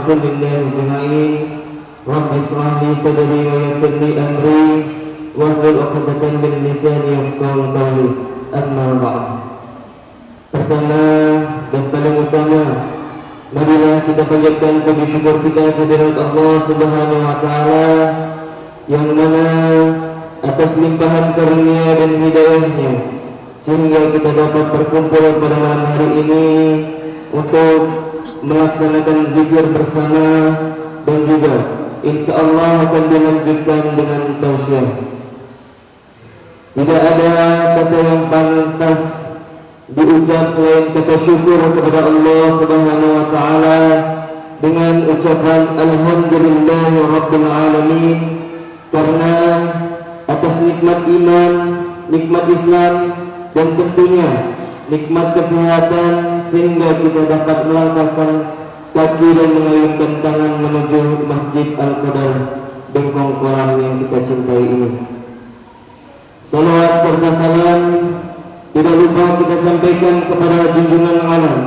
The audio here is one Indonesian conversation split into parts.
Rasulillah ajma'in. Rabbi shrah li sadri wa yassir li amri wahlul 'uqdatam min lisani yafqahu qawli. Amma ba'd. Pertama dan paling utama, marilah kita panjatkan puji syukur kita kehadirat Allah Subhanahu wa taala yang mana atas limpahan karunia dan hidayahnya sehingga kita dapat berkumpul pada malam hari ini untuk melaksanakan zikir bersama dan juga insyaallah akan dilanjutkan dengan tausiah. Tidak ada kata yang pantas diucap selain kata syukur kepada Allah Subhanahu wa taala dengan ucapan alhamdulillahi rabbil alamin, karena atas nikmat iman, nikmat Islam, dan tentunya nikmat kesehatan sehingga kita dapat melangkahkan kaki dan mengayunkan tangan menuju Masjid Al-Qadar Bengkong Kolam yang kita cintai ini. Salawat serta salam tidak lupa kita sampaikan kepada junjungan alam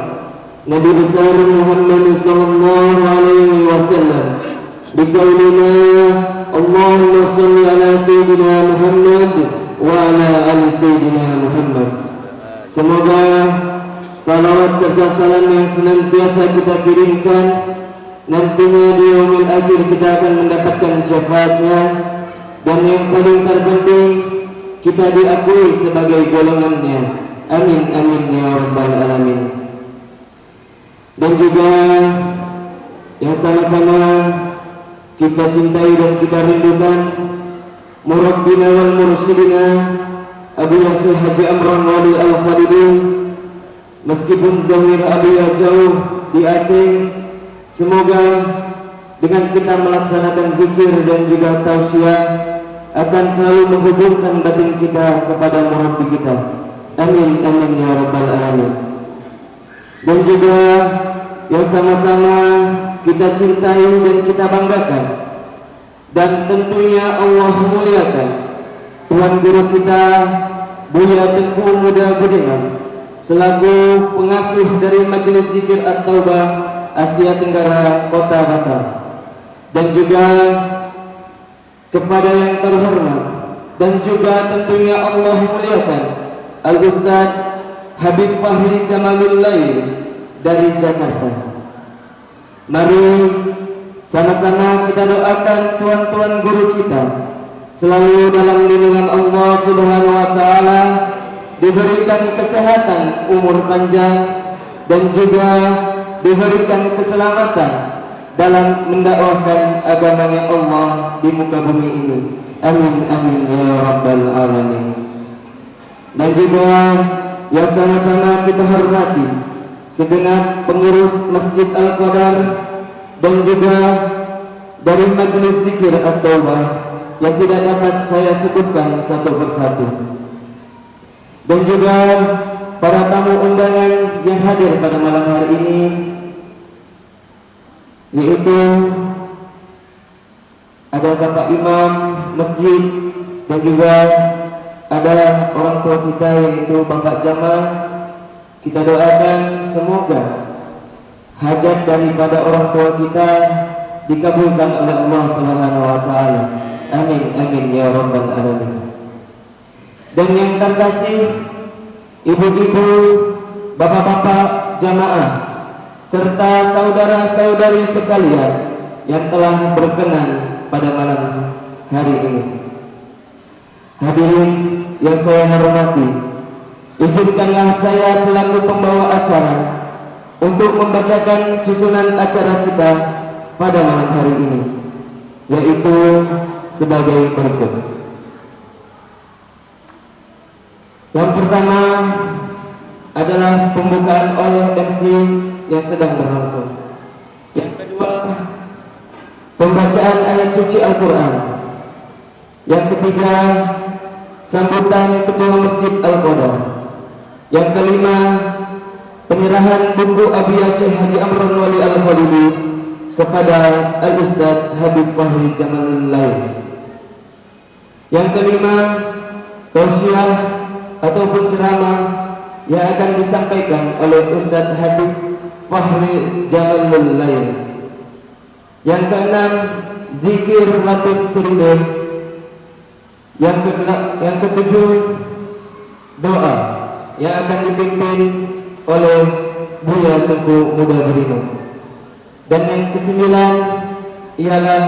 Nabi besar Muhammad sallallahu alaihi wasallam biqaulina Allahumma shalli ala sayyidina Muhammad wa ala ali sayyidina Muhammad. Semoga salawat serta salam yang senantiasa kita kirimkan nantinya di yaumil akhir kita akan mendapatkan syafaatnya, dan yang paling terpenting kita diakui sebagai golongannya. Amin amin ya rabbal alamin. Dan juga yang sama-sama kita cintai dan kita rindukan murabbina wal mursyidina Abu Yasir Haji Amran Wali Al-Khalidi, meskipun zahir Abiya jauh di Aceh, semoga dengan kita melaksanakan zikir dan juga tausiah akan selalu menghubungkan batin kita kepada Murabbi kita. Amin amin ya rabbal alamin. Dan juga yang sama-sama kita cintai dan kita banggakan dan tentunya Allah muliakan Tuan Guru kita Buya Tengku Muda Budiman selaku pengasuh dari Majelis Zikir At-Taubah Asia Tenggara Kota Batam, dan juga kepada yang terhormat dan juga tentunya Allah muliakan Al-Ustaz Habib Fahri Jamalul Lail dari Jakarta. Mari sama-sama kita doakan tuan-tuan guru kita selalu dalam lindungan Allah Subhanahu wa taala, diberikan kesehatan, umur panjang, dan juga diberikan keselamatan dalam mendakwahkan agamanya Allah di muka bumi ini. Amin amin ya rabbal alamin. Dan juga yang sama-sama kita hormati segenap pengurus Masjid Al-Qadar dan juga dari Majelis Zikir At-Taubah yang tidak dapat saya sebutkan satu persatu, dan juga para tamu undangan yang hadir pada malam hari ini, yaitu ada Bapak Imam Masjid dan juga ada orang tua kita yaitu Bapak Jamal. Kita doakan semoga hajat daripada orang tua kita dikabulkan oleh Allah Subhanahu wa taala. Amin amin ya rabbal alamin. Dan yang terkasih ibu-ibu, bapak-bapak jamaah serta saudara-saudari sekalian yang telah berkenan pada malam hari ini. Hadirin yang saya hormati, izinkanlah saya selaku pembawa acara untuk membacakan susunan acara kita pada malam hari ini, yaitu sebagai berikut. Yang pertama adalah pembukaan oleh MC yang sedang berlangsung. Yang kedua, pembacaan ayat suci Al-Quran. Yang ketiga, sambutan Ketua Masjid Al-Qadar. Yang kelima, penyerahan buku Abiyah Syekh Haji Amran Wali Al-Khalidi kepada Al-Ustaz Habib Fahri Jamalul Lail. Yang kelima, tausiah ataupun ceramah yang akan disampaikan oleh Ustaz Habib Fahri Jamalul Lail. Yang keenam, zikir latif sirri. Yang ketujuh, doa yang akan dipimpin oleh Buya Tengku Muda Berino. Dan yang kesembilan ialah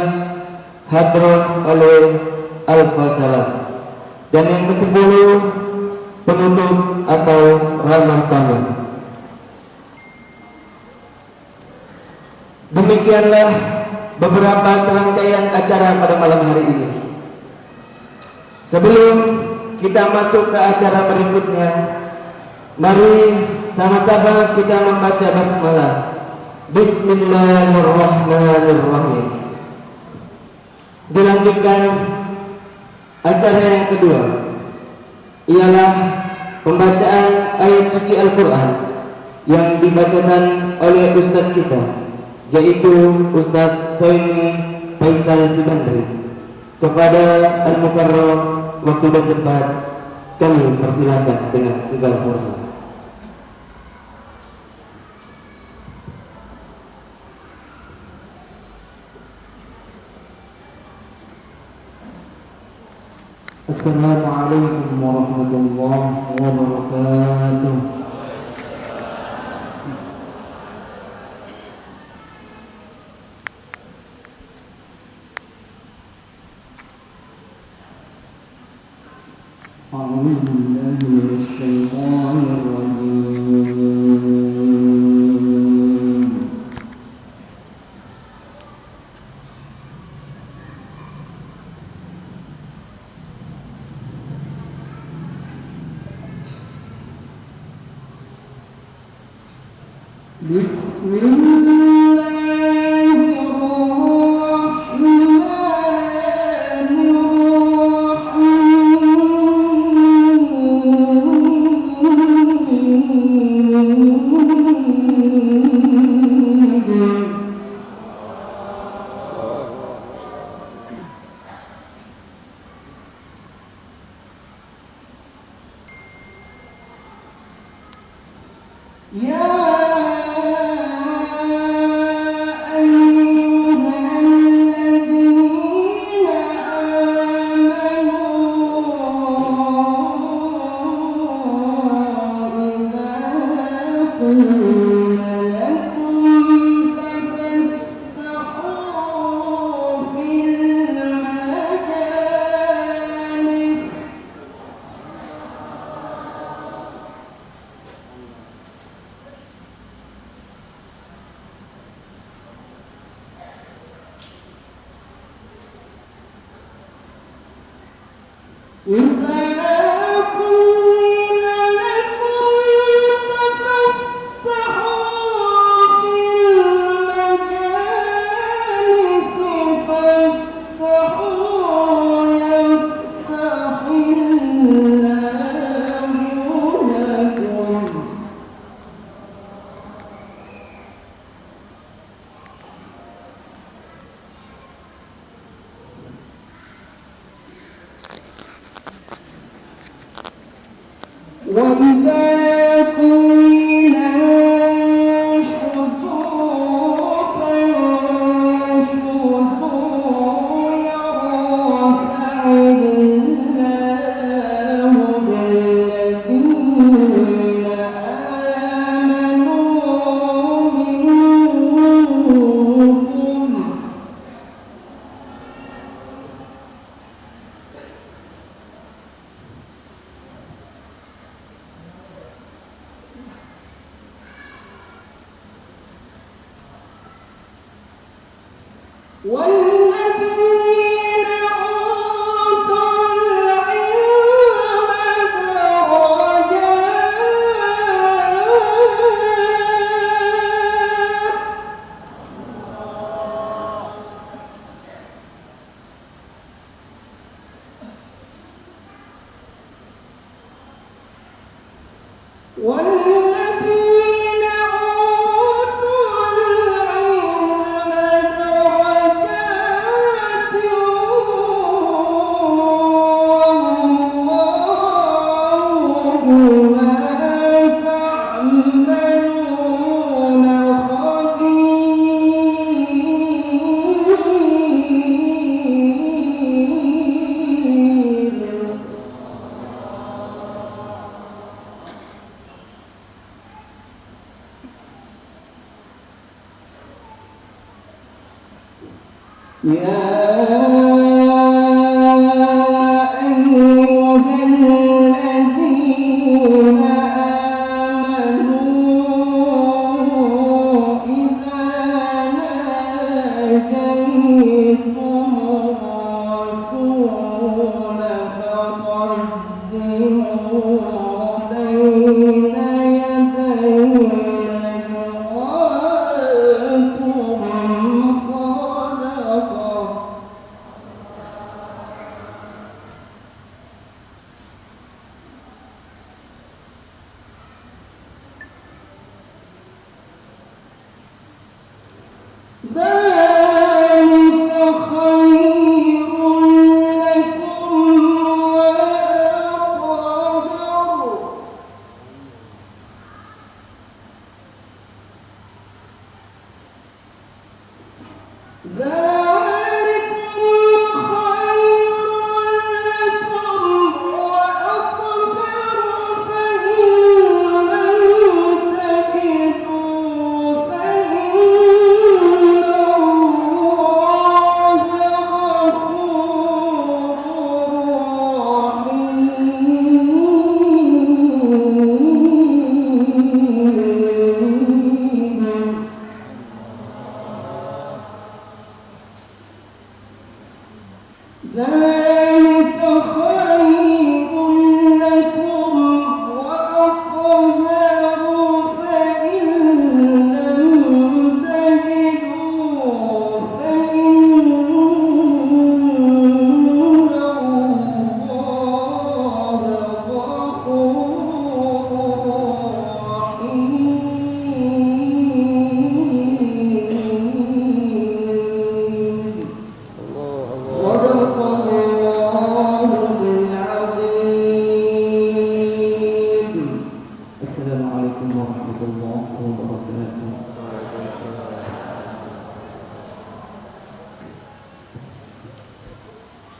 hadroh oleh Al-Fasalah. Dan yang kesepuluh, penutup atau ramah tamah. Demikianlah beberapa serangkaian acara pada malam hari ini. Sebelum kita masuk ke acara berikutnya, mari sama-sama kita membaca basmalah. Bismillahirrahmanirrahim. Dilanjutkan acara yang kedua ialah pembacaan ayat suci Al-Quran yang dibacakan oleh Ustadz kita, yaitu Ustadz Soini Faisal Sikandri. Kepada Al-Mukarram waktu dan tempat kami persilakan dengan segala hormat. Assalamualaikum warahmatullahi wabarakatuh. أعوذ بالله من الشيطان الرجيم. بسم الله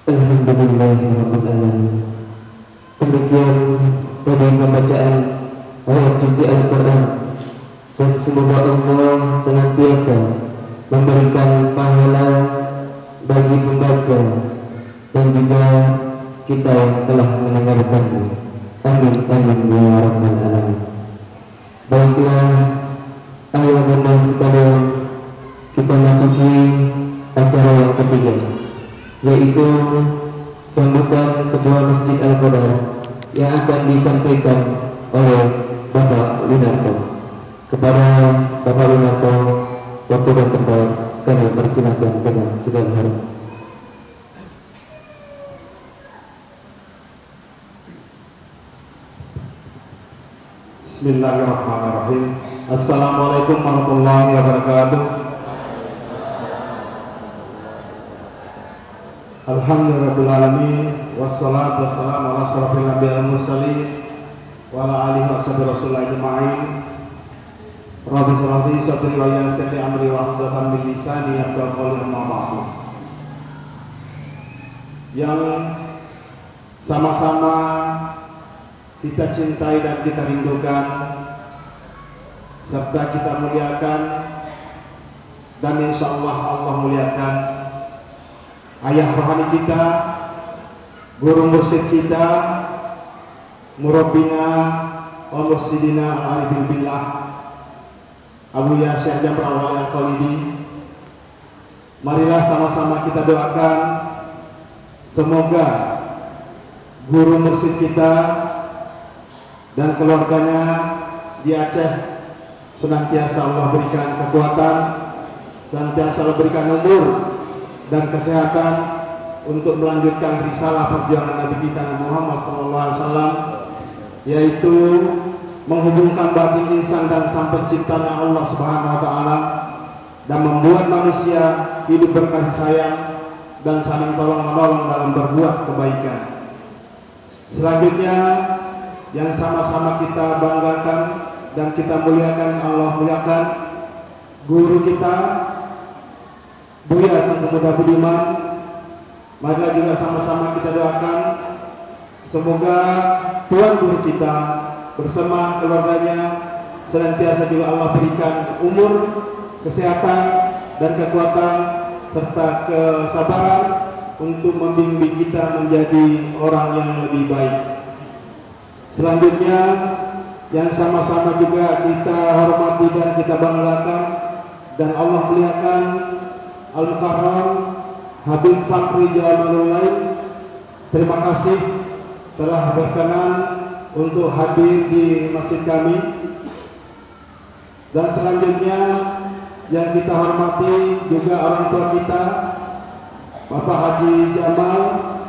Alhamdulillahirrahmanirrahim. Demikian tadi pembacaan ayat suci Al-Quran, dan semoga Allah senantiasa memberikan pahala bagi pembaca dan juga kita yang telah mendengarkannya. Amin amin ya rabbal alamin. Baiklah ayah bunda sekalian, kita masuki acara yang ketiga, yaitu sambutan Ketua Masjid Al-Qadar yang akan disampaikan oleh Bapak Winarto. Kepada Bapak Winarto, waktu dan tempat kami persilakan dengan segala hormat. Bismillahirrahmanirrahim. Assalamualaikum warahmatullahi wabarakatuh. Alhamdulillahirrahmanirrahim. Wassalatu wassalamu ala asyrafil anbiya'i wal mursalin wa ala alihi washabihi rasulillah ajma'in. Rabbi shrah li sadri wa yassir li amri wahlul min lisani yafqahu qawli, amma ba'du. Yang sama-sama kita cintai dan kita rindukan serta kita muliakan, dan insya Allah muliakan ayah rohani kita, guru mursyid kita, murabbina wa mursyidina al-arifin billah, Abu Ya Syekh Jamra Wali Al-Khalidi. Marilah sama-sama kita doakan semoga guru mursyid kita dan keluarganya di Aceh senantiasa Allah berikan kekuatan, senantiasa Allah berikan umur dan kesehatan untuk melanjutkan risalah perjuangan Nabi kita Nabi Muhammad SAW, yaitu menghubungkan batin insan dan sang penciptanya Allah Subhanahu wa Ta'ala, dan membuat manusia hidup berkasih sayang dan saling tolong menolong dalam berbuat kebaikan. Selanjutnya yang sama-sama kita banggakan dan kita muliakan, Allah muliakan guru kita Buya Tengku Muda Budiman. Marilah juga sama-sama kita doakan semoga Tuan guru kita bersama keluarganya senantiasa juga Allah berikan umur, kesehatan dan kekuatan serta kesabaran untuk membimbing kita menjadi orang yang lebih baik. Selanjutnya yang sama-sama juga kita hormati dan kita banggakan dan Allah muliakan Al-Mukarram Habib Fakri Jamalul Lail, terima kasih telah berkenan untuk hadir di masjid kami. Dan selanjutnya yang kita hormati juga orang tua kita, Bapak Haji Jamal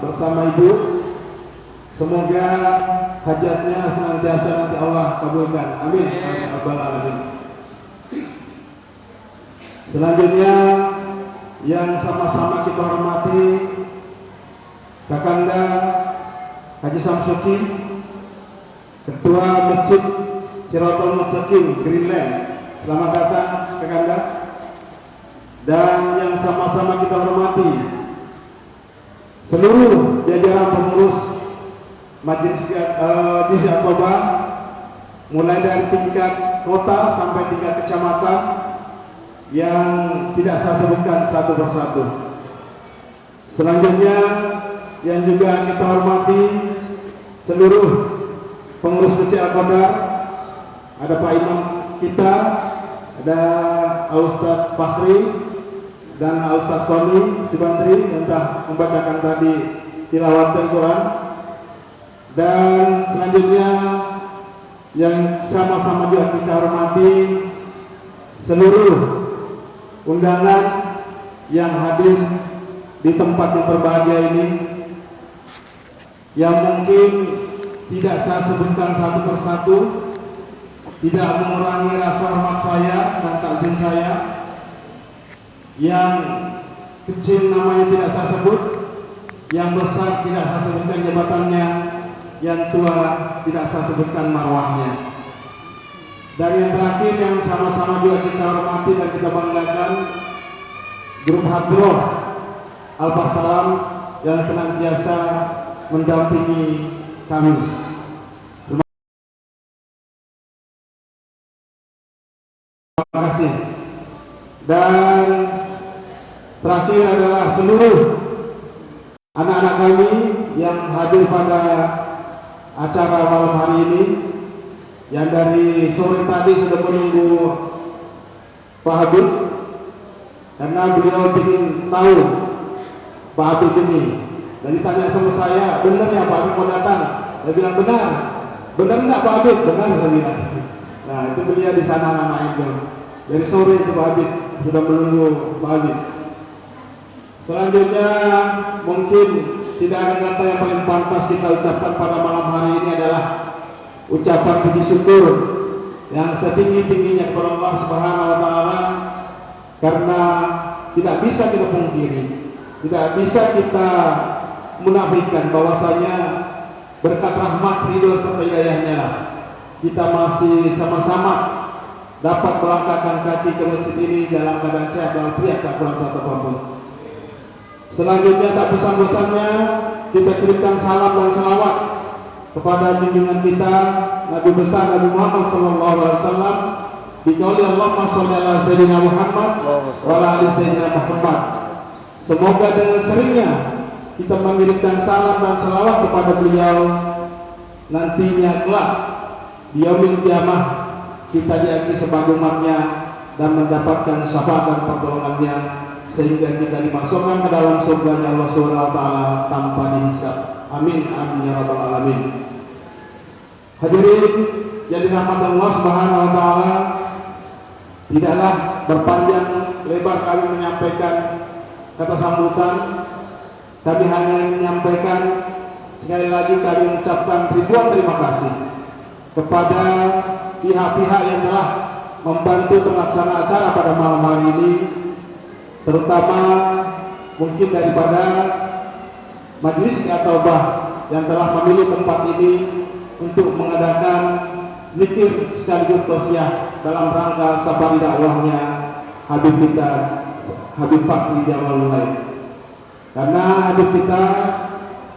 bersama Ibu. Semoga hajatnya senantiasa nanti Allah kabulkan. Amin. Amin. Rabbal alamin. Selanjutnya yang sama-sama kita hormati Kakanda Haji Samsuki, Ketua Masjid Siratul Mustaqim Greenland. Selamat datang Kakanda. Dan yang sama-sama kita hormati seluruh jajaran pengurus Majelis At-Taubah, mulai dari tingkat kota sampai tingkat kecamatan, yang tidak saya sebutkan satu persatu. Selanjutnya yang juga kita hormati seluruh pengurus kecil Al-Qadar, ada Pak Imam kita, ada Al-Ustadz Fakhri dan Al-Ustadz Soni Sibantri yang telah membacakan tadi tilawat Al-Quran. Dan selanjutnya yang sama-sama juga kita hormati seluruh undangan yang hadir di tempat yang berbahagia ini, yang mungkin tidak saya sebutkan satu persatu, tidak mengurangi rasa hormat saya dan takzim saya. Yang kecil namanya tidak saya sebut, yang besar tidak saya sebutkan jabatannya, yang tua tidak saya sebutkan marwahnya. Dan yang terakhir yang sama-sama juga kita hormati dan kita banggakan, grup Hadroh Al-Fasalam yang senantiasa mendampingi kami. Terima kasih. Dan terakhir adalah seluruh anak-anak kami yang hadir pada acara malam hari ini, yang dari sore tadi sudah menunggu Pak Habib karena beliau ingin tahu Pak Habib ini. Dan ditanya sama saya, benar ya Pak Habib mau datang? Saya bilang benar. Benar nggak Pak Habib? Benar, saya bilang. Nah itu beliau di sana anak itu. Dari sore itu Pak Habib sudah menunggu Pak Habib. Selanjutnya mungkin tidak ada kata yang paling pantas kita ucapkan pada malam hari ini adalah ucapan puji syukur yang setinggi-tingginya kepada Allah Subhanahu wa taala, karena tidak bisa kita pungkiri, tidak bisa kita menafikan bahwasanya berkat rahmat, ridho serta hidayahnya lah kita masih sama-sama dapat melangkahkan kaki ke masjid ini dalam keadaan sehat dan walafiat, tak kurang satu apapun. Selanjutnya tak bosan-bosannya kita kirimkan salam dan salawat kepada junjungan kita Nabi besar Nabi Muhammad SAW. Dikauli Allahumma sholli ala sayyidina Muhammad wa ala ali sayyidina Muhammad. Semoga dengan seringnya kita mengirimkan salam dan salawat kepada beliau, nantinya kelak di yaumil qiyamah kita diakui sebagai umatnya dan mendapatkan syafaat dan pertolongannya, sehingga kita dimasukkan ke dalam surganya Allah Subhanahu wa taala tanpa dihisab. Amin amin ya rabbal alamin. Hadirin yang dirahmati Allah Subhanahu wa taala, tidaklah berpanjang lebar kami menyampaikan kata sambutan. Kami hanya menyampaikan sekali lagi kami mengucapkan ribuan terima kasih kepada pihak-pihak yang telah membantu terlaksana acara pada malam hari ini, terutama mungkin daripada Majelis At-Taubah yang telah memilih tempat ini untuk mengadakan zikir sekaligus tausiah dalam rangka safari dakwahnya Habib kita Habib Fakri Jamalul Lail. Karena Habib kita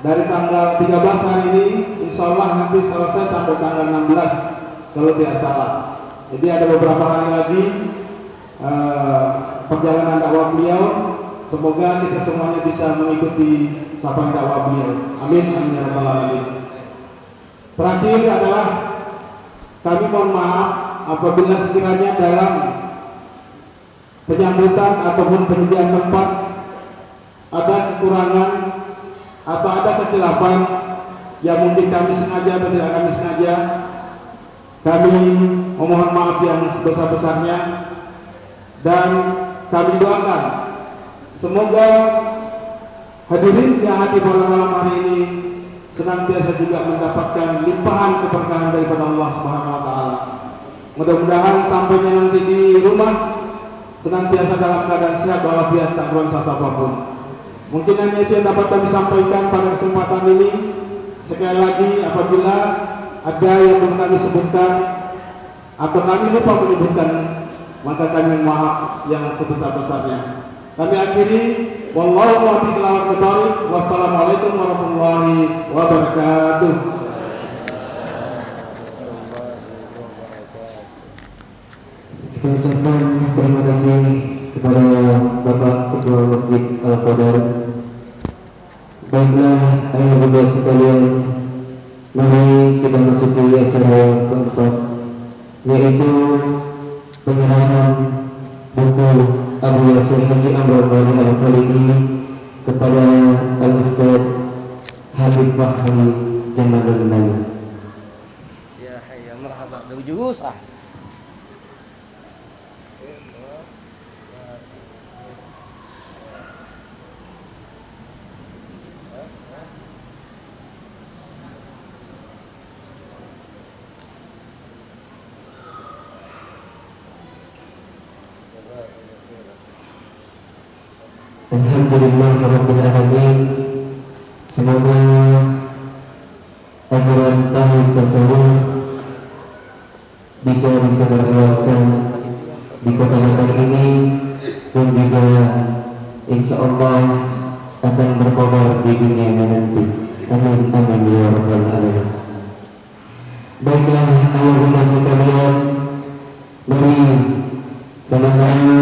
dari tanggal 13 hari ini insya Allah nanti selesai sampai tanggal 16 kalau tidak salah. Jadi ada beberapa hari lagi perjalanan dakwah beliau semoga kita semuanya bisa mengikuti sabang dakwah beliau. Amin amin ya rabbal alamin. Terakhir adalah kami mohon maaf apabila sekiranya dalam penyambutan ataupun penyediaan tempat ada kekurangan atau ada kekeliruan yang mungkin kami sengaja atau tidak kami sengaja. Kami memohon maaf yang sebesar-besarnya dan kami doakan semoga hadirin yang hadir pada malam hari ini senantiasa juga mendapatkan limpahan keberkahan daripada Allah Subhanahu wa taala. Mudah-mudahan sampainya nanti di rumah senantiasa dalam keadaan sehat walafiat, tak kurang satu apapun. Mungkin hanya itu yang dapat kami sampaikan pada kesempatan ini. Sekali lagi apabila ada yang belum kami sebutkan atau kami lupa menyebutkan, maka kami maaf yang sebesar-besarnya. Kami akhiri, wallahu muwaffiq ila aqwamit thoriq. Wassalamualaikum warahmatullahi wabarakatuh. Kita ucapkan terima kasih kepada Bapak Ketua Masjid Al-Qadar. Baiklah, ayah bunda sekalian, mari kita masuki acara keempat, yaitu penyerahan buku Abu Yasir Haji Amr Bani Al-Khalidi kepada Al-Ustaz Habib Fahmi Jamalul Lail. Ya hayya marhaba berjurus ah. Alhamdulillahirabbil alamin. Semoga ajaran tahun tersebut bisa disebarluaskan di kota Medan ini dan juga insya Allah akan berkobar di dunia nanti. Amin amin ya rabbal alamin. Baiklah ayah bunda sekalian, mari sama-sama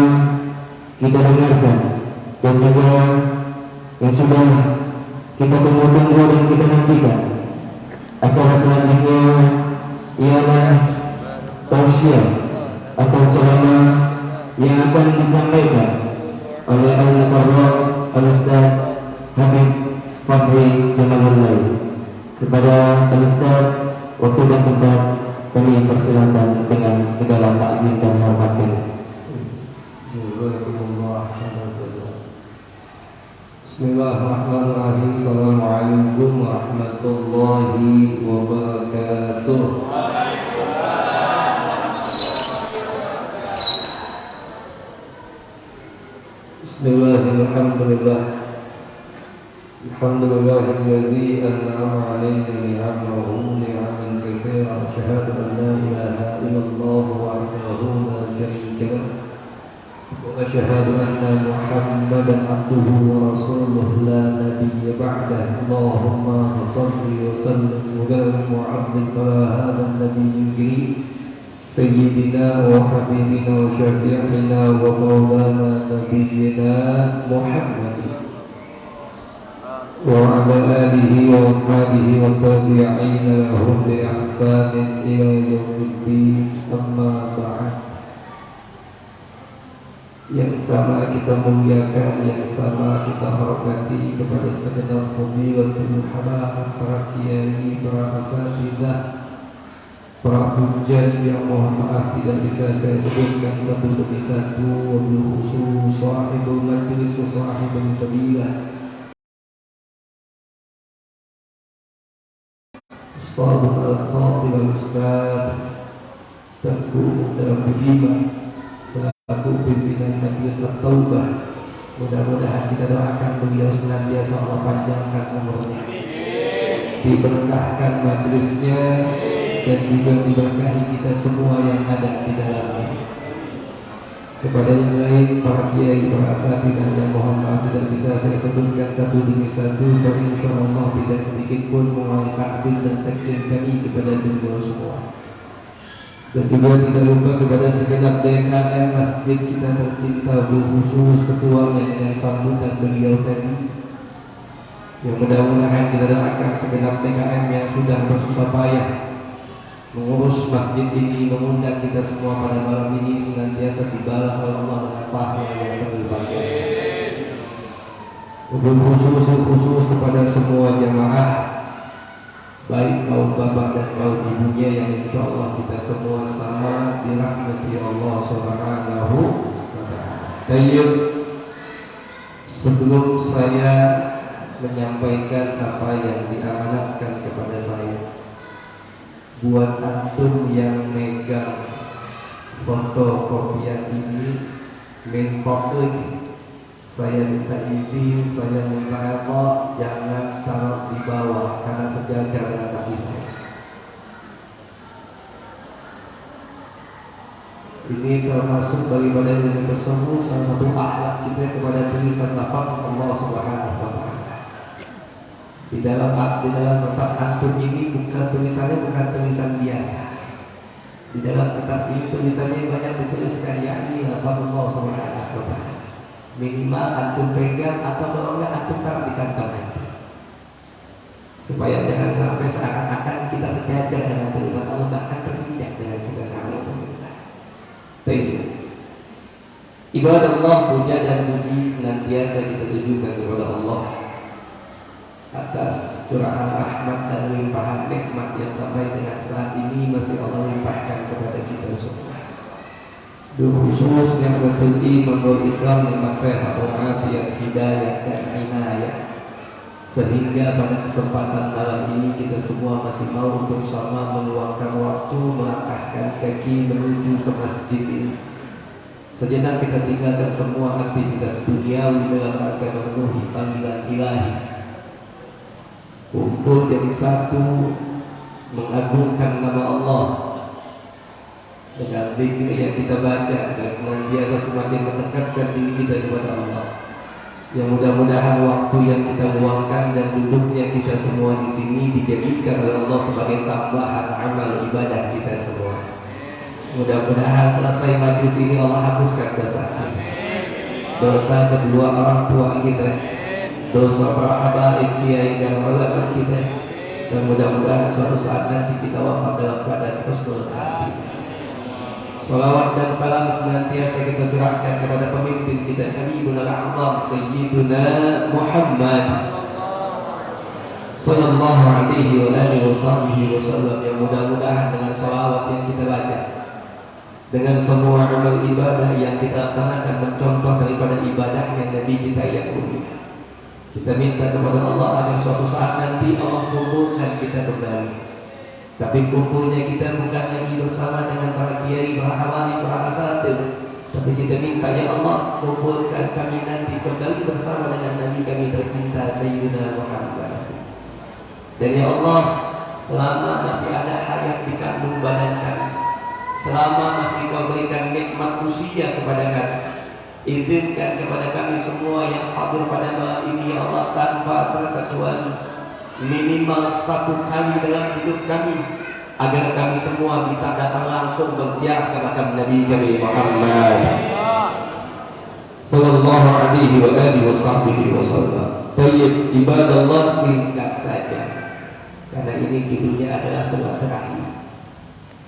kita dengarkan dan juga yang sudah kita tunggu-tunggu dan kita nantikan. Acara selanjutnya ialah tausiah atau ceramah yang akan disampaikan oleh Al-Mukarram Al-Ustaz Habib Fahmi Jamalul Lail. Kepada Al-Ustaz, waktu dan tempat kami persilakan dengan segala takzim dan hormat kami. Bismillahirrahmanirrahim. Assalamualaikum warahmatullahi wabarakatuh. Bismillahirrahmanirrahim. Alhamdulillahilladzi an'ama 'alaina ni'amahu ni'aman katsiran. Asyhadu an la ilaha illallah wahdahu la syarika lahu وأشهد أن محمدا عبده ورسوله لا نبي بعده. اللهم صل وسلم وبارك وعظم على هذا النبي الكريم سيدنا وحبيبنا وشفيعنا ومولانا نبينا محمد وعلى آله وأصحابه والتابعين لهم بإحسان إلى يوم الدين. أما بعد. Yang sama kita muliakan, yang sama kita hormati kepada segenap fadilatul hamaah, para kiai, para asatidzah, para hujjaj yang mohon maaf tidak bisa saya sebutkan satu demi satu, wabil khusus sahibul majlis wa sahibul fadilah Ustadzul Al-Fatih Al-Ustadz Tengku Muda Budiman selaku pimpinan Majelis At-Taubah. Mudah-mudahan kita doakan beliau senantiasa Allah panjangkan umurnya, diberkahkan majelisnya, dan juga diberkahi kita semua yang ada di dalamnya. Kepada yang lain, para kiai, para asatidzah yang mohon maaf tidak bisa saya sebutkan satu demi satu, insyaallah tidak sedikit pun mengurangi takdim dan takdim kami kepada beliau semua. Dan juga tidak lupa kepada segenap DKM masjid kita tercinta, khusus ketuanya dengan sambutan beliau tadi. Yang mudah-mudahan kita doakan segenap DKM yang sudah bersusah payah mengurus masjid ini, mengundang kita semua pada malam ini senantiasa dibalas oleh Allah dengan pahala yang berlimpah. Khusus kepada semua jamaah, baik kaum bapak dan kaum ibunya yang insya Allah kita semua sama dirahmati Allah Subhanahu wa ta'ala. Sebelum saya menyampaikan apa yang diamanatkan kepada saya, buat antum yang megang fotokopian ini, main foto, saya minta izin, saya minta Allah jangan taruh di bawah karena sejajar dengan kaki saya. Ini termasuk daripada ilmu tersebut, salah satu akhlak kita kepada tulisan lafaz Allah Subhanahu wa ta'ala. Di dalam kertas antum ini bukan tulisan biasa. Di dalam kertas ini tulisannya banyak dituliskan, yakni lafaz Allah Subhanahu wa ta'ala. Minimal antum pegang atau kalau enggak antum taruh di kantong antum, supaya jangan sampai seakan-akan kita sejajar dengan tulisan Allah, bahkan berbeda dengan kita dengan Allah. Baik, ibadah Allah, puja dan puji senantiasa kita tujukan kepada Allah atas curahan rahmat dan limpahan nikmat yang sampai dengan saat ini masih Allah limpahkan kepada kita semua. Khusus nikmatul iman wal Islam, nikmat sehat wal afiat, hidayah dan inayah, sehingga pada kesempatan malam ini kita semua masih mau untuk sama meluangkan waktu melangkahkan kaki menuju ke masjid ini. Sejenak kita tinggalkan semua aktivitas duniawi dalam rangka memenuhi panggilan ilahi, kumpul jadi satu mengagungkan nama Allah dengan zikir yang kita baca dan senantiasa semakin mendekatkan diri kita kepada Allah. Yang mudah-mudahan waktu yang kita luangkan dan duduknya kita semua di sini dijadikan oleh Allah sebagai tambahan amal ibadah kita semua. Mudah-mudahan selesai majlis ini Allah hapuskan dosa kita, dosa kedua orang tua kita, dosa para habaib, kiai dan ulama kita, dan mudah-mudahan suatu saat nanti kita wafat dalam keadaan husnul khatimah. Salawat dan salam senantiasa kita curahkan kepada pemimpin kita, Habibul A'zam Sayyiduna Muhammad sallallahu alaihi wa alihi wasallam, yang mudah-mudahan dengan salawat yang kita baca, dengan semua amal ibadah yang kita laksanakan mencontoh daripada ibadahnya Nabi kita yang mulia, kita minta kepada Allah agar suatu saat nanti Allah kumpulkan kita kembali. Tapi kumpulnya kita bukan lagi bersama dengan para kiai, para hawali, para asatidz, tapi kita minta ya Allah kumpulkan kami nanti kembali bersama dengan Nabi kami tercinta Sayyidina Muhammad. Dan ya Allah, selama masih ada hayat di kandung badan kami, selama masih Kau berikan nikmat usia kepada kami, izinkan kepada kami semua yang hadir pada malam ini ya Allah, tanpa terkecuali minimal satu kali dalam hidup kami, agar kami semua bisa datang langsung berziarah ke makam Nabi kami Muhammad sallallahu alaihi wa alihi wasallam. Tayyib, ibadallah, singkat saja karena ini judulnya adalah sholat terakhir.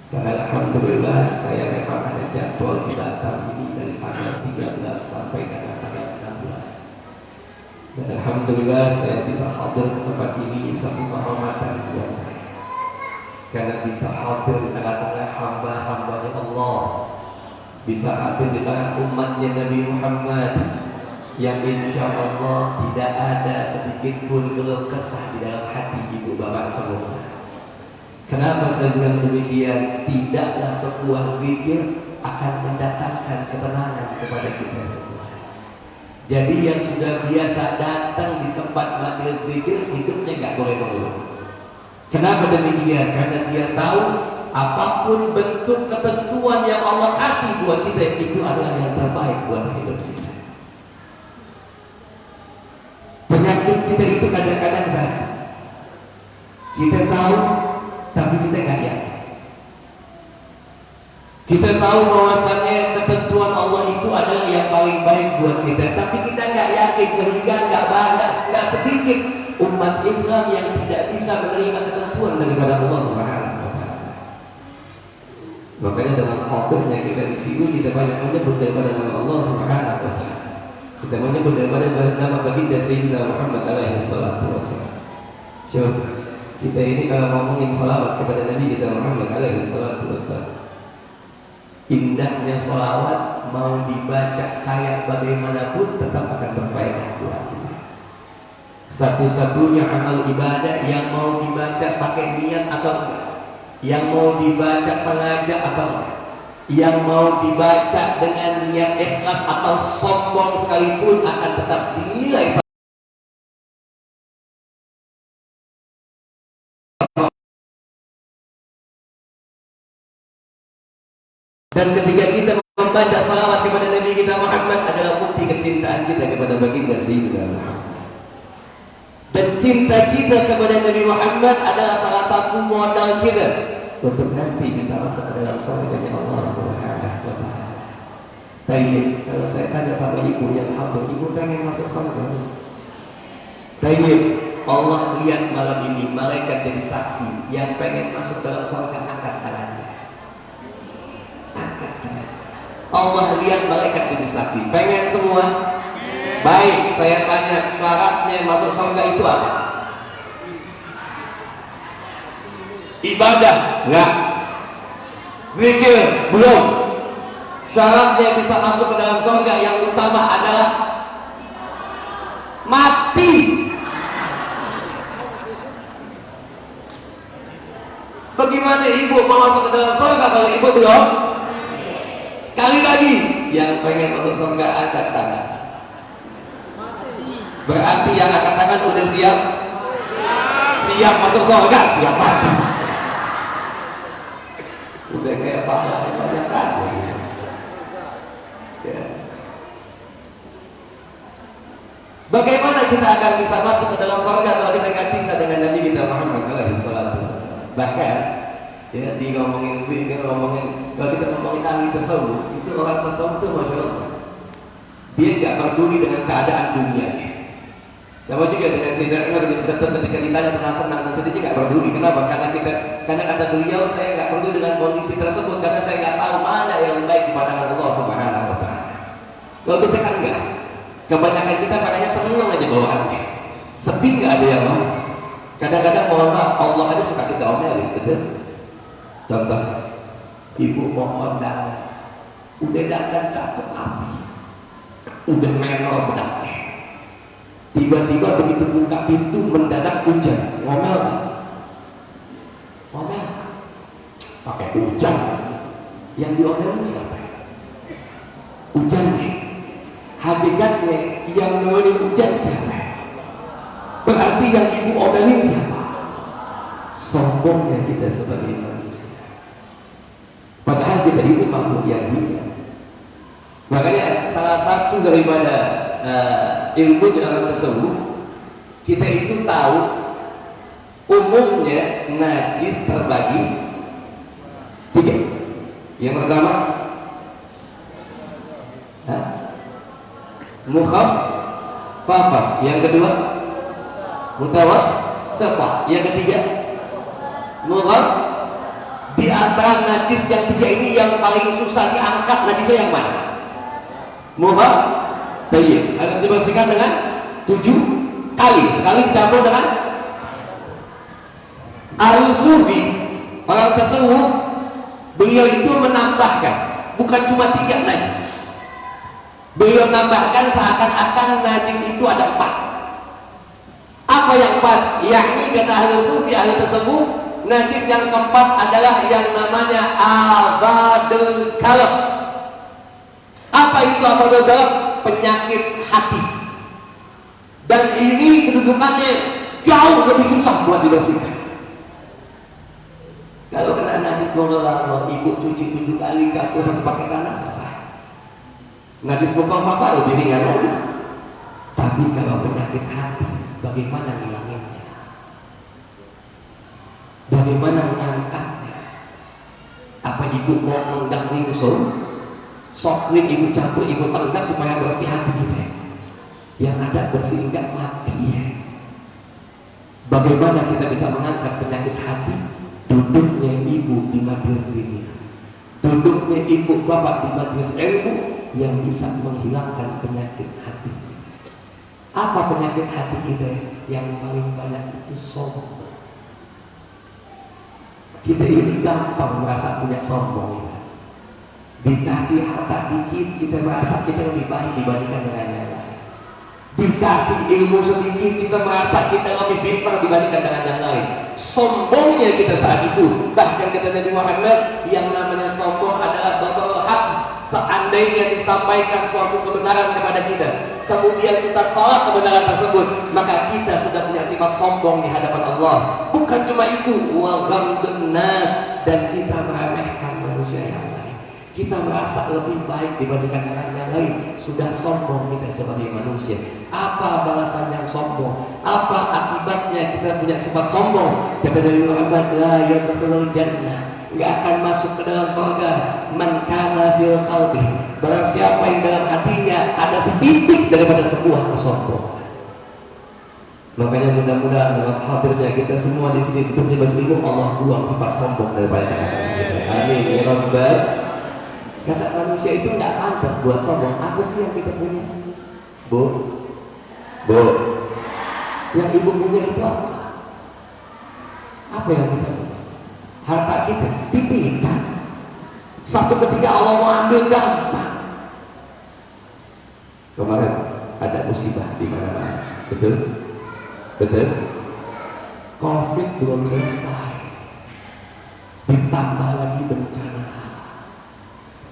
Karena alhamdulillah saya memang ada jadwal di Batam ini dari tanggal 13 sampai dengan tanggal 16. Dan alhamdulillah saya bisa hadir ke tempat ini satu kehormatan buat saya, karena bisa hadir di tengah-tengah hamba-hambanya Allah, bisa hadir di tengah umatnya Nabi Muhammad yang insya Allah tidak ada sedikit pun keluh kesah di dalam hati ibu bapak semua. Kenapa saya bilang demikian? Tidaklah sebuah zikir akan mendatangkan ketenangan kepada kita semua. Jadi yang sudah biasa datang di tempat majelis zikir, hidupnya nggak boleh mengeluh. Kenapa demikian? Karena dia tahu apapun bentuk ketentuan yang Allah kasih buat kita itu adalah yang terbaik buat hidup kita. Penyakit kita itu kadang-kadang satu, kita tahu tapi kita nggak yakin. Kita tahu bahwasannya ketentuan Allah itu adalah yang paling baik buat kita, tapi kita nggak yakin, sehingga nggak sedikit umat Islam yang tidak bisa menerima ketentuan daripada Allah Subhanahu wa Ta'ala. Makanya dengan khawatirnya kita di sini, kita banyak menyebut daripada nama Allah Subhanahu wa Ta'ala. Kita menyebut daripada nama baginda Sayyidina Muhammad alaihi salatu wassalam. Syuf, kita ini kalau ngomongin salawat kepada Nabi kita Muhammad alaihi salatu wassalam, indahnya salawat mau dibaca kayak bagaimanapun tetap akan berfaedah buat kita. Satu-satunya amal ibadah yang mau dibaca pakai niat atau enggak, yang mau dibaca sengaja atau enggak, yang mau dibaca dengan niat ikhlas atau sombong sekalipun akan tetap dinilai. Dan ketika kita membaca salawat kepada Nabi kita Muhammad adalah bukti kecintaan kita kepada baginda Sayyidina Muhammad. Dan cinta kita kepada Nabi Muhammad adalah salah satu modal kita untuk nanti bisa masuk ke dalam surganya Allah Subhanahu wa Ta'ala. Tayyib, kalau saya tanya sama ibu yang hamba, ibu pengen masuk surga? Tayyib, Allah lihat malam ini malaikat jadi saksi, yang pengen masuk dalam surga angkat tangannya. Angkat tangan. Allah lihat malaikat jadi saksi, pengen semua? Baik, saya tanya, syaratnya masuk surga itu apa? Ibadah? Enggak. Zikir? Belum. Syaratnya bisa masuk ke dalam surga yang utama adalah mati. Bagaimana ibu mau masuk ke dalam surga kalau ibu belum? Sekali lagi, yang pengen masuk surga angkat tangan. Berarti yang angkat tangan udah siap? Siap masuk surga, siap mati. Udah kayak pahala banyak kali. Ya. Bagaimana kita akan bisa masuk ke dalam surga kalau kita nggak cinta dengan Nabi kita Muhammad alaihi salatu wassalam? Bahkan ya ngomongin kalau kita ngomongin ahli tasawuf, itu orang tasawuf itu masya Allah, dia nggak peduli dengan keadaan dunianya. Sama juga dengan Sayyidina Umar bin Khattab ketika ditanya tentang senang dan sedihnya nggak peduli. Kenapa? Karena kata beliau, saya nggak peduli dengan kondisi tersebut karena saya nggak tahu mana yang lebih baik di pandangan Allah Subhanahu wa Ta'ala. Kalau kita kan enggak, kebanyakan kita makanya senang aja bawaannya, sedih nggak ada yang mau. Kadang-kadang mohon maaf, Allah aja suka kita omelin, betul? Contoh, ibu mau kondangan, udah dandan cakep api, udah menor bedaknya, tiba-tiba begitu buka pintu mendadak hujan, ngomel nggak? Ngomel, pakai hujan, yang diomelin siapa? Hujannya, hakikatnya yang nemenin hujan siapa? Berarti yang ibu omelin siapa? Sombongnya kita sebagai manusia. Padahal kita itu makhluk yang hina. Makanya salah satu daripada ilmu orang tasawuf, kita itu tahu umumnya najis terbagi tiga. Yang pertama mukhaffafah, yang kedua mutawassithah, yang ketiga mughalladah. Di antara najis yang tiga ini yang paling susah diangkat najisnya yang mana? Mughalladah. Harus dibersihkan dengan 7 kali, sekali dicampur dengan ahli sufi, orang tasawuf. Beliau itu menambahkan bukan cuma 3 najis, beliau menambahkan seakan-akan najis itu ada 4. Apa yang 4? Yakni kata ahli sufi, ahli tasawuf, najis yang keempat adalah yang namanya abadul qalb. Apa itu abadul qalb? Penyakit hati. Dan ini kedudukannya jauh lebih susah buat dibersihkan. Kalau kena najis mughalladah, ibu cuci 7 kali, campur 1 pakai tanah, selesai. Najis mukhaffafah lebih ringan lagi. Tapi kalau penyakit hati, bagaimana ngilanginnya? Bagaimana mengangkatnya? Apa ibu mau menggak langsung, sokrit ibu campur, ibu tenggak supaya bersih hati kita. Yang ada bersih enggak mati ya. Bagaimana kita bisa mengangkat penyakit hati? Duduknya ibu di majelis ini, duduknya ibu bapak di majelis ilmu yang bisa menghilangkan penyakit hati kita. Apa penyakit hati kita? Yang paling banyak itu sombong. Kita ini gampang merasa punya sombong kita. Dikasih harta dikit kita merasa kita lebih baik dibandingkan dengan yang lain. Dikasih ilmu sedikit kita merasa kita lebih pintar dibandingkan dengan yang lain. Sombongnya kita saat itu, bahkan kata Nabi Muhammad, yang namanya sombong adalah batal hak. Seandainya disampaikan suatu kebenaran kepada kita, kemudian kita tolak kebenaran tersebut, maka kita sudah punya sifat sombong di hadapan Allah. Bukan cuma itu, wa ghamdun nas, dan kita meremehkan manusia yang lain. Kita merasa lebih baik dibandingkan dengan yang lain. Sudah sombong kita sebagai manusia. Apa balasan yang sombong? Apa akibatnya kita punya sifat sombong? Kata Nabi Muhammad, la yadkhulul jannah, nggak akan masuk ke dalam surga man kana fil qalbi, barang siapa yang dalam hatinya ada setitik daripada sebuah kesombongan. Makanya mudah-mudahan dengan hadirnya kita semua di sini tutupnya bahasa ibu, Allah buang sifat sombong daripada kita. Amin ya rabbal. Kata manusia itu nggak pantas buat sombong. Apa sih yang kita punya? Bu, yang ibu punya itu apa? Apa yang kita punya? Harta kita dititipkan. Satu ketika Allah mau ambil gampang. Kemarin ada musibah di mana-mana, betul? Covid belum selesai, ditambah lagi bencana.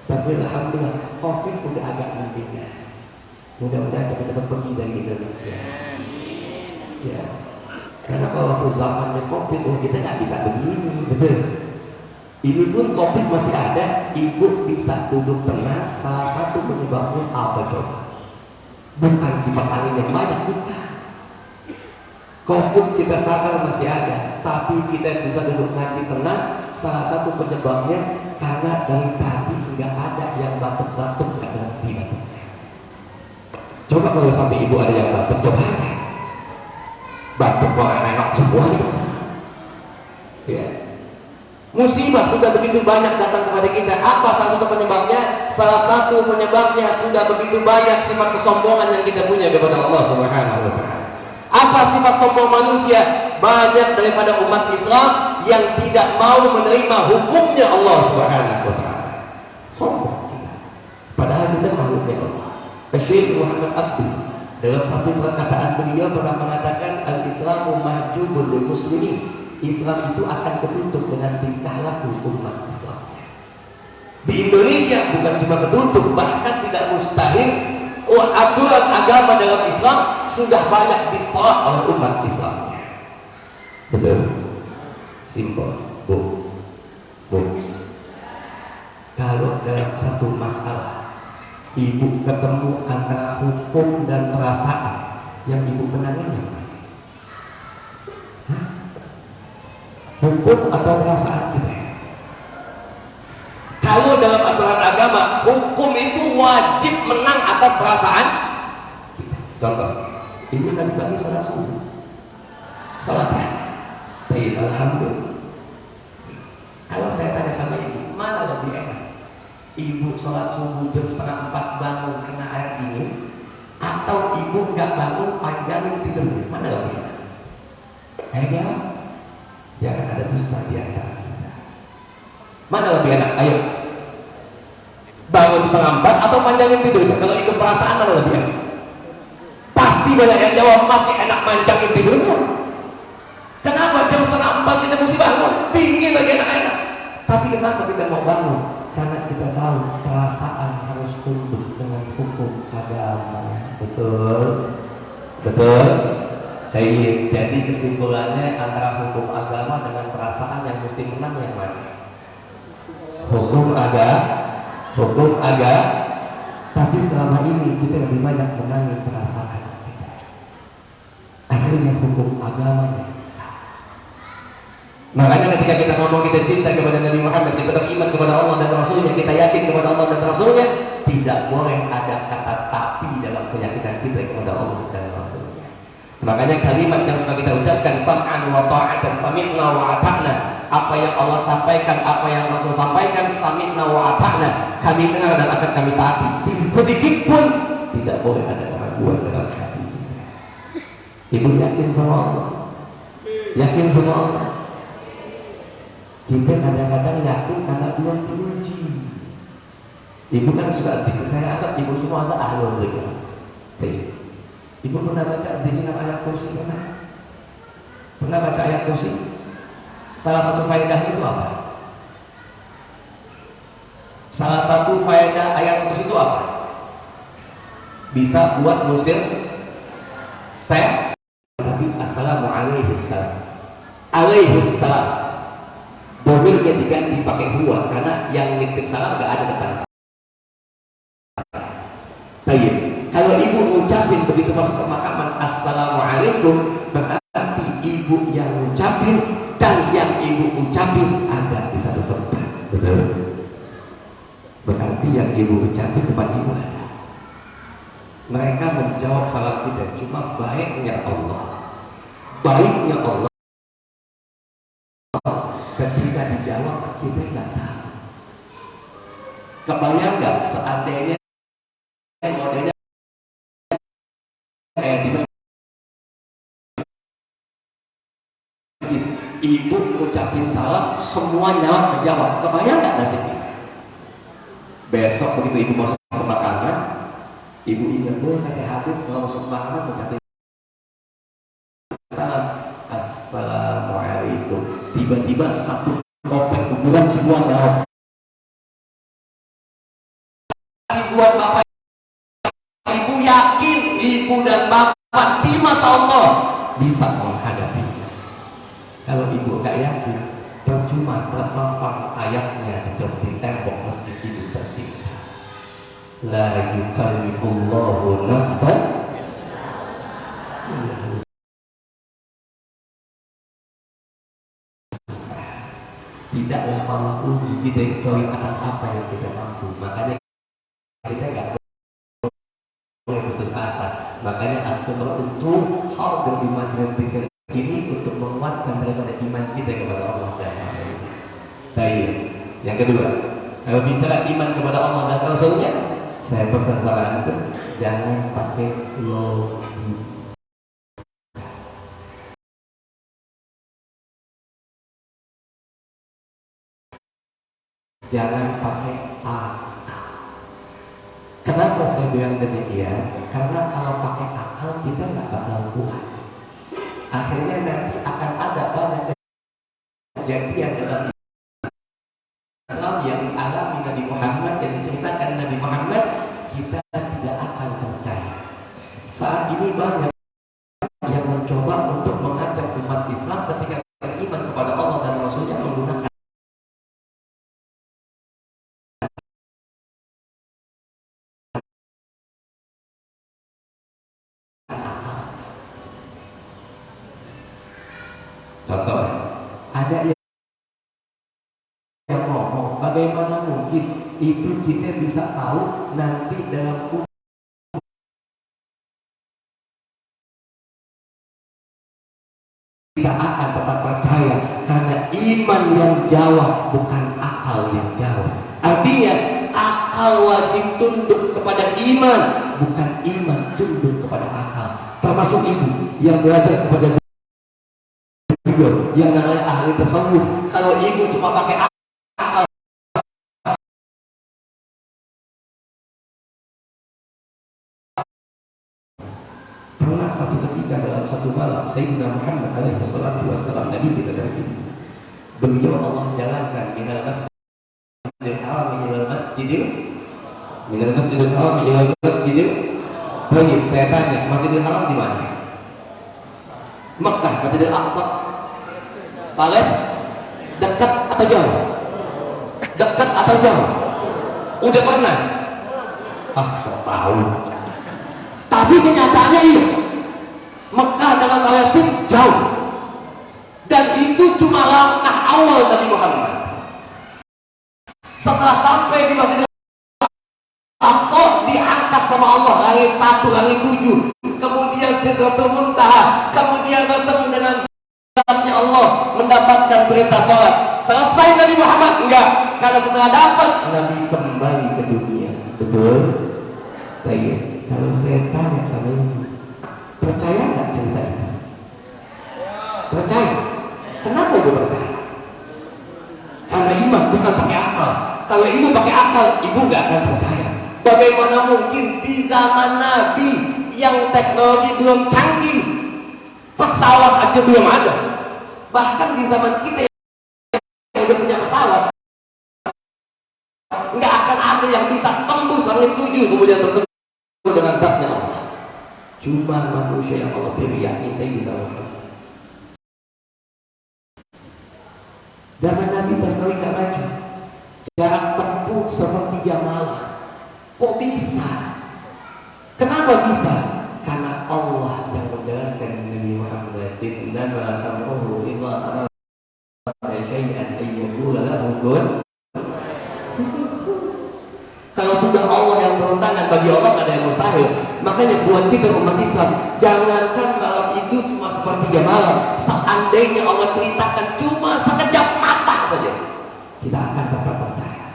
Tapi alhamdulillah Covid udah agak mendingan. Mudah-mudahan cepat-cepat pergi dari Indonesia. Ya. Karena kalau waktu zamannya Covid, kita nggak bisa begini, betul? Ini pun Covid masih ada, ibu bisa duduk tenang. Salah satu penyebabnya apa coba? Bukan kipas angin yang banyak, bukan. Covid kita sadar masih ada, tapi kita bisa duduk ngaji tenang. Salah satu penyebabnya karena dari tadi nggak ada yang batuk-batuk, nggak berhenti batuknya. Coba kalau sampai ibu ada yang batuk, coba aja. Batuk kok enak semua di sana. Ya. Musibah sudah begitu banyak datang kepada kita. Apa salah satu penyebabnya? Salah satu penyebabnya sudah begitu banyak sifat kesombongan yang kita punya kepada Allah Subhanahu wa taala. Apa sifat sombong manusia? Banyak daripada umat Islam yang tidak mau menerima hukumnya Allah Subhanahu wa taala. Sombong kita. Padahal kita makhluknya Allah. Syekh Muhammad Abdul dalam satu perkataan beliau pernah mengatakan, al-Islamu mahjubun lil muslimin. Islam itu akan ketutup dengan tingkah laku umat Islam. Di Indonesia bukan cuma ketutup, bahkan tidak mustahil aturan agama dalam Islam sudah banyak ditolak oleh umat Islam. Betul? Simpel, bu. Kalau dalam satu masalah ibu ketemu antara hukum dan perasaan, yang ibu menangin yang mana? Hukum atau perasaan kita? Kalau dalam aturan agama, hukum itu wajib menang atas perasaan kita. Contoh, ibu tadi pagi sholat subuh, sholat ya? Baik, alhamdulillah. Kalau saya tanya sama ibu, mana lebih enak? Ibu sholat subuh jam 3:30 bangun kena air dingin, atau ibu nggak bangun panjangin tidurnya, mana lebih enak? Ayo, jangan ada dusta di antara kita. Mana lebih enak? Ayo, bangun 3:30 atau panjangin tidurnya? Kalau ikut perasaan mana lebih enak? Pasti banyak yang jawab masih enak panjangin tidurnya. Kenapa jam 3:30 kita mesti bangun? Dingin lagi enak-enak. Tapi kenapa kita mau bangun? Karena kita tahu perasaan harus tunduk dengan hukum agama. Betul? Jadi kesimpulannya antara hukum agama dengan perasaan yang mesti menang yang mana? Hukum agama. Tapi selama ini kita lebih banyak menangin perasaan kita. Akhirnya hukum agamanya. Makanya ketika kita ngomong kita cinta kepada Nabi Muhammad, kita beriman kepada Allah dan Rasulnya, kita yakin kepada Allah dan Rasulnya, tidak boleh ada kata tapi dalam keyakinan kita kepada Allah dan Rasulnya. Makanya kalimat yang sudah kita ucapkan, sam'an wa ta'atan, sami'na wa ata'na, apa yang Allah sampaikan, apa yang Rasul sampaikan, sami'na wa ata'na, kami dengar dan akan kami taati. Sedikit pun tidak boleh ada keraguan dalam hati kita. Ibu yakin sama Allah, yakin sama Allah. Kita kadang-kadang yakin karena belum diuji. Ibu kan suka dikir, saya anggap ibu semua ada ahlul dzikr. Ibu pernah baca dengan ayat kursi? Pernah baca ayat kursi? Salah satu faedahnya itu apa? Salah satu faedah ayat kursi itu apa? Bisa buat ngusir saya. Tapi assalamualaikum alaihissalam. Domilnya diganti pakai huwa karena yang nitip salam gak ada depan saya. Baik, kalau ibu ngucapin begitu masuk pemakaman assalamualaikum, berarti ibu yang ngucapin dan yang ibu ucapin ada di satu tempat, betul? Berarti yang ibu ucapin tempat ibu ada. Mereka menjawab salam kita, cuma baiknya Allah, baiknya Allah. Ketika dijawab kita nggak tahu. Kebayang nggak seandainya modelnya kayak di masjid, ibu ngucapin salam, semua nyawa menjawab. Kebayang nggak nasib kita? Besok begitu ibu masuk pemakaman, ibu ingat kata Habib kalau masuk pemakaman ngucapin salam, assalamualaikum. Tiba-tiba satu kopek kuburan semua jawab. Buat bapak ibu yakin ibu dan bapak di mata Allah bisa menghadapi. Kalau ibu nggak yakin, percuma terpampang ayatnya di tembok masjid ibu tercinta. La yukallifullahu nafsan. Tidaklah Allah uji kita kecuali atas apa yang kita mampu. Makanya kita nggak boleh putus asa. Makanya antum beruntung hadir di Madinah Dzikr ini untuk menguatkan daripada iman kita kepada Allah dan Rasulnya. Baik. Yang kedua, kalau bicara iman kepada Allah dan Rasulnya, saya pesan sama antum jangan pakai logika. Jangan pakai akal. Kenapa saya bilang demikian? Karena kalau pakai akal kita nggak bakal kuat. Akhirnya nanti akan ada banyak kejadian dalam Islam yang dialami Nabi Muhammad, yang diceritakan Nabi Muhammad, kita tidak akan percaya. Saat ini banyak yang mencoba untuk mengajak umat Islam ketika beriman kepada Allah dan Rasulnya menggunakan contoh, ada yang ngomong, bagaimana mungkin itu kita bisa tahu nanti dalam kita akan tetap percaya karena iman yang jawab bukan akal yang jawab. Artinya akal wajib tunduk kepada iman, bukan iman tunduk kepada akal. Termasuk ibu yang belajar kepada yang namanya ahli tasawuf. Kalau ibu cuma pakai akal, pernah satu ketika dalam satu malam Sayyidina Muhammad alaihi salatu wassalam, Nabi kita tercinta, beliau Allah jalankan minal masjidil haram ilal masjidil baik. Saya tanya, Masjidil Haram di mana? Mekah, Masjidil Aqsa, dekat atau jauh? Dekat atau jauh? Udah pernah? So tahu. Tapi kenyataannya iya. Mekah dengan Palestina jauh. Dan itu cuma langkah awal Nabi Muhammad. Setelah sampai di Masjidil Aqsa, diangkat sama Allah langit 1, langit 7, kemudian Sidratul Muntaha, kemudian bertemu dengan zatnya Allah, mendapatkan perintah sholat. Selesai Nabi Muhammad? Enggak, karena setelah dapat Nabi kembali ke dunia. Betul? Baik. Kalau saya tanya sama ibu, percaya nggak cerita itu? Percaya. Kenapa ibu percaya? Karena iman bukan pakai akal. Kalau ibu pakai akal, ibu nggak akan percaya. Bagaimana mungkin di zaman Nabi yang teknologi belum canggih, pesawat aja belum ada. Bahkan di zaman kita yang udah punya pesawat, nggak akan ada yang bisa tembus langit 7 kemudian bertemu dengan zatnya Allah. Cuma manusia yang Allah pilih, yakni Sayyidina Muhammad. Zaman Nabi teknologi nggak maju, jarak tempuh sepertiga malam. Kok bisa? Kenapa bisa? Karena Allah yang menjalankan Nabi Muhammad. Innama amruhu idza arada syai'an ay yaqula lahu kun. Kalau sudah Allah yang turun tangan, bagi Allah ada yang mustahil. Makanya buat kita umat Islam, jangankan malam itu cuma sepertiga malam, seandainya Allah ceritakan cuma sekejap mata saja, kita akan tetap percaya.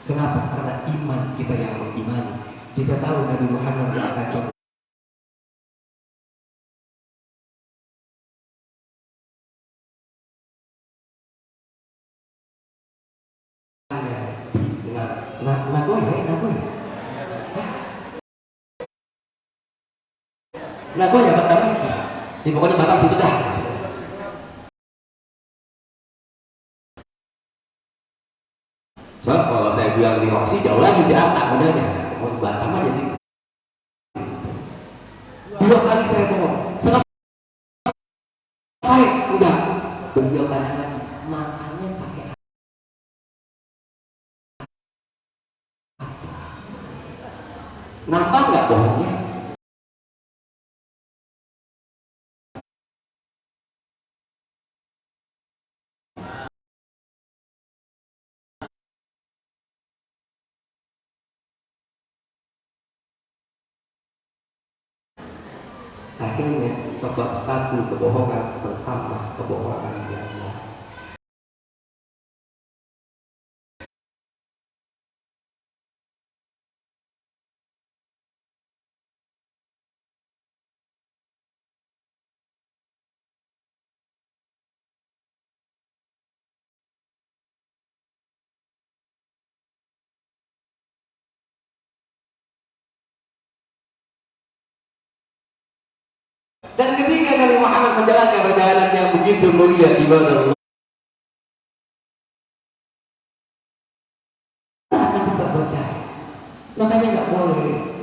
Kenapa? Karena iman kita yang mengimani. Kita tahu Nabi Muhammad yang akan Nagoya Batam di pokoknya Batam situ dah. Soalnya kalau saya bilang di Roksi jauh lagi Jakarta, udahnya mau Batam aja sih. 2 kali saya bohong, selesai udah. Beliau tanya lagi, makannya pakai apa? Nampak nggak bohongnya? Akhirnya sebab satu kebohongan bertambah kebohongan yang lain. Dan ketika Nabi Muhammad menjalankan perjalanan yang begitu mulia ibadah Allah, akan tetap percaya. Makanya nggak boleh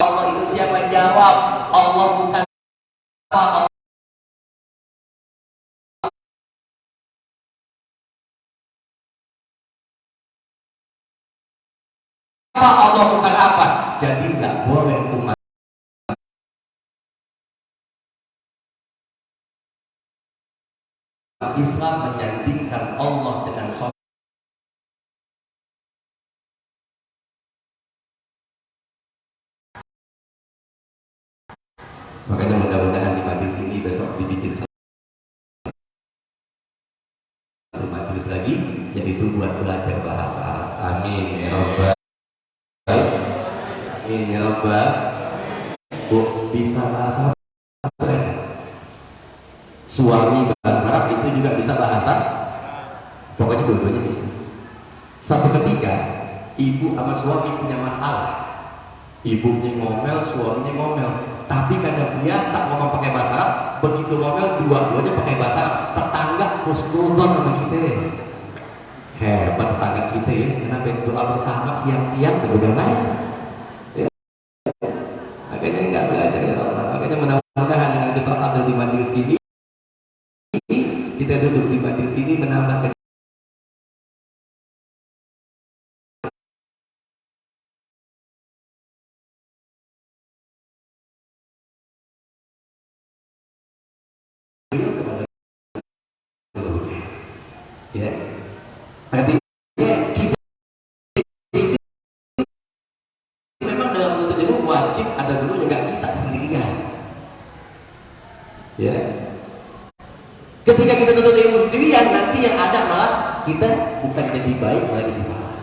Allah itu siapa yang jawab? Allah bukan apa. Allah bukan apa. Jadi nggak boleh umat Islam menyandingkan Allah dengan sosok lagi, yaitu buat belajar bahasa Arab. Amin ya Rabbal. Amin ya Rabbal. Bu, bisa bahasa Arab? Suami bahasa Arab, istri juga bisa bahasa, pokoknya dua-duanya bisa. Satu ketika ibu sama suami punya masalah, ibunya ngomel, suaminya ngomel, tapi karena biasa ngomong pakai bahasa Arab, begitu ngomel dua-duanya pakai bahasa Arab, tetangga husnuzon sama kita. Hebat tetangga kita ya, kenapa doa bersama siang-siang udah baik. Ya. Makanya nggak belajar ya Allah. Makanya mudah-mudahan dengan kita hadir di majelis ini, kita duduk di majelis ini menambah ya, artinya kita ini memang dalam menuntut ilmu wajib ada guru, nggak bisa sendirian ya. Ketika kita tuntut ilmu sendirian, nanti yang ada malah kita bukan jadi baik, malah jadi salah.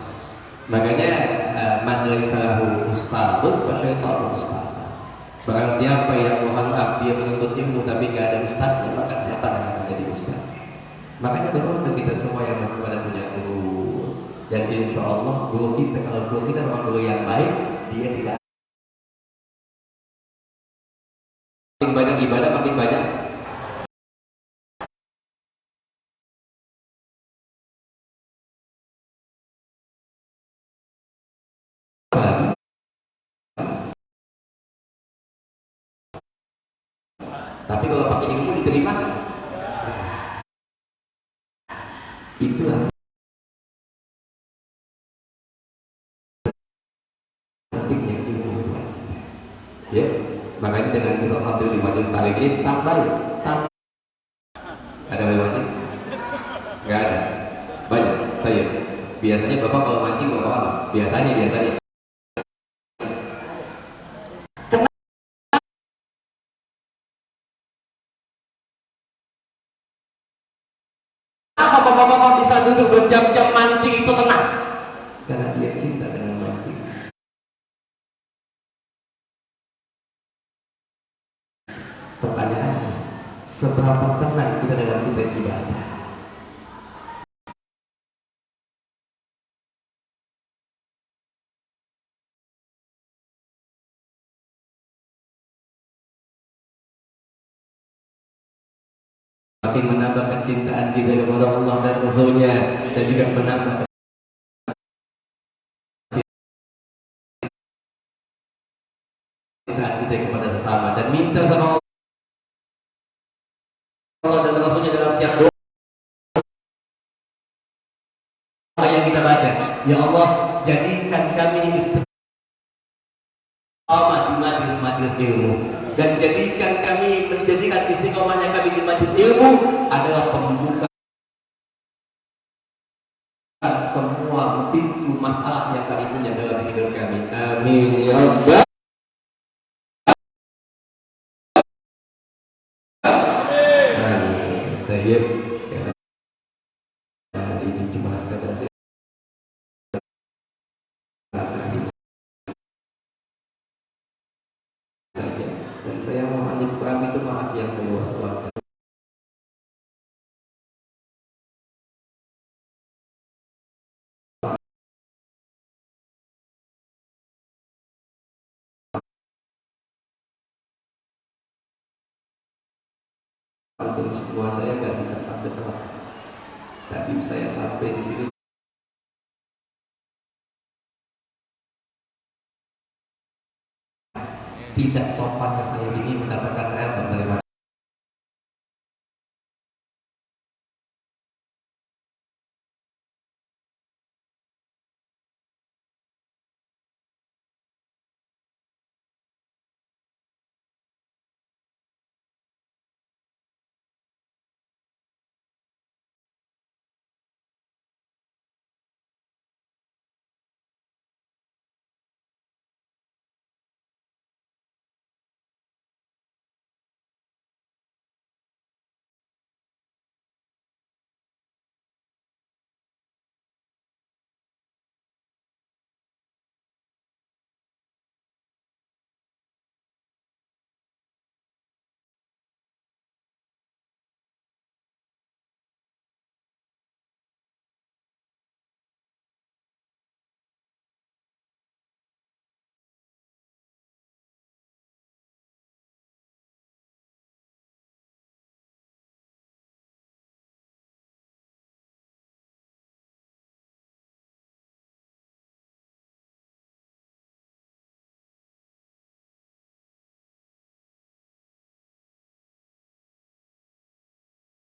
Makanya man laisa lahu ustadzun fa syaitanu ustadz. Barang siapa yang mohon maaf dia menuntut ilmu tapi gak ada ustadznya, maka setan yang akan jadi ustadznya. Makanya beruntung kita semua yang masih pada punya guru, dan insya Allah guru kita, kalau guru kita memang guru yang baik, dia tidak makin banyak ibadah, makin banyak lagi. Tapi kalau pakai ilmu diterima kan? Itulah pentingnya ilmu buat kita. Ya, makanya dengan kita hadir di majelis taklim ini tambahin. Ada yang mancing? Nggak ada. Banyak. Tanya. Biasanya bapak kalau mancing bapak apa? Biasanya. Kenapa bapak-bapak bisa duduk berjam-jam mancing itu tenang? Karena dia cinta dengan mancing. Pertanyaannya, seberapa tenang kita dalam kita ibadah? Makin menambah kecintaan kita kepada Allah dan Rasulnya, dan juga menambah kecintaan kita kepada sesama, dan minta sama Allah dan Rasulnya dalam setiap doa yang kita baca. Ya Allah, jadikan kami istiqamah di majelis ilmu, dan jadikan istiqomahnya kami di majelis ilmu adalah pembuka semua pintu masalah yang kami punya dalam hidup kami. Amin ya Rabbal. Tayyib. Ini cuma sekadar saja, dan saya mohon kami itu maaf yang saya was-waskan. Untuk semua saya nggak bisa sampai selesai. Tadi saya sampai di sini tidak sopannya saya ini mendapatkan realm dari